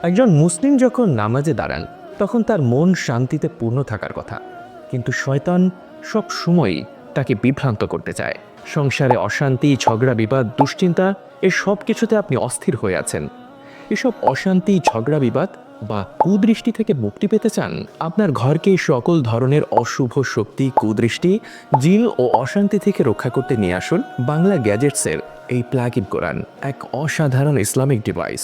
একজন মুসলিম যখন নামাজে দাঁড়ান তখন তার মন শান্তিতে পূর্ণ থাকার কথা, কিন্তু শয়তান সব সময়ই তাকে বিভ্রান্ত করতে চায়। সংসারে অশান্তি, ঝগড়া, বিবাদ, দুশ্চিন্তা এ সব কিছুতে আপনি অস্থির হয়ে আছেন। এসব অশান্তি, ঝগড়া, বিবাদ বা কুদৃষ্টি থেকে মুক্তি পেতে চান? আপনার ঘরকে সকল ধরনের অশুভ শক্তি, কুদৃষ্টি, জিন ও অশান্তি থেকে রক্ষা করতে নিয়ে আসুন বাংলা গ্যাজেটসের এই প্লাগ ইন কোরআন, এক অসাধারণ ইসলামিক ডিভাইস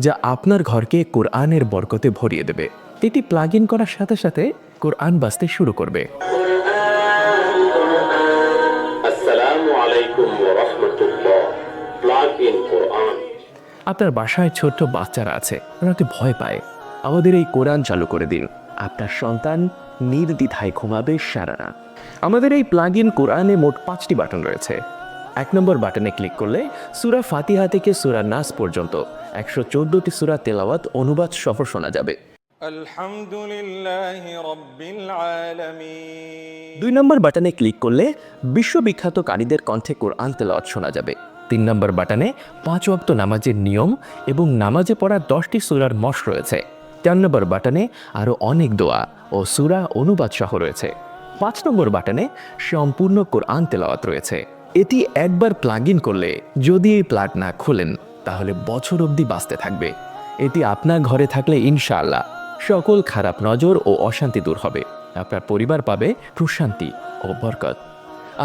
যা আপনার ঘরকে কোরআনের বরকতে ভরিয়ে দেবে। এটি প্লাগ ইন করার সাথে সাথে কোরআন বাজতে শুরু করবে। আসসালামু আলাইকুম ওয়া রাহমাতুল্লাহ। প্লাগ ইন কোরআন। আপনার বাসায় ছোট্ট বাচ্চারা আছে, ওরা তো ভয় পায়। আমাদের এই কোরআন চালু করে দিন, আপনার সন্তান নির্দ্বিধায় ঘুমাবে সারা রাত। আমাদের এই প্লাগ ইন কোরআনে মোট 5টি বাটন রয়েছে। 1 নম্বর বাটনে ক্লিক করলে সূরা ফাতিহা থেকে সূরা নাস পর্যন্ত 114টি সূরা তেলাওয়াত অনুবাদ সহ শোনা যাবে। আলহামদুলিল্লাহি রাব্বিল আলামিন। 2 নম্বর বাটনে ক্লিক করলে বিশ্ববিখ্যাত কারীদের কণ্ঠে কোরআন তেলাওয়াত শোনা যাবে। 3 নম্বর বাটনে 5 ওয়াক্ত নামাজের নিয়ম এবং নামাজে পড়া 10টি সূরার মশ রয়েছে। 4 নম্বর বাটনে আরও অনেক দোয়া ও সূরা অনুবাদ সহ রয়েছে। 5 নম্বর বাটনে সম্পূর্ণ কোরআন তেলাওয়াত রয়েছে। এটি একবার প্লাগ ইন করলে যদি এই প্লাগ না খোলেন তাহলে বছর অবধি বাঁচতে থাকবে। এটি আপনার ঘরে থাকলে ইনশাআল্লাহ সকল খারাপ নজর ও অশান্তি দূর হবে। আপনার পরিবার পাবে প্রশান্তি ও বরকত।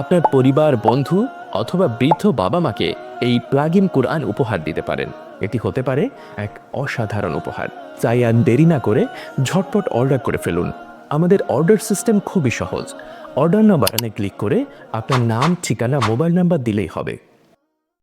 আপনার পরিবার, বন্ধু অথবা বৃদ্ধ বাবা মাকে এই প্লাগ ইন কোরআন উপহার দিতে পারেন। এটি হতে পারে এক অসাধারণ উপহার। তাই আর দেরি না করে ঝটপট অর্ডার করে ফেলুন। আমাদের অর্ডার সিস্টেম খুবই সহজ। অর্ডার নাও বাটনে ক্লিক করে আপনার নাম, ঠিকানা, মোবাইল নাম্বার দিলেই হবে।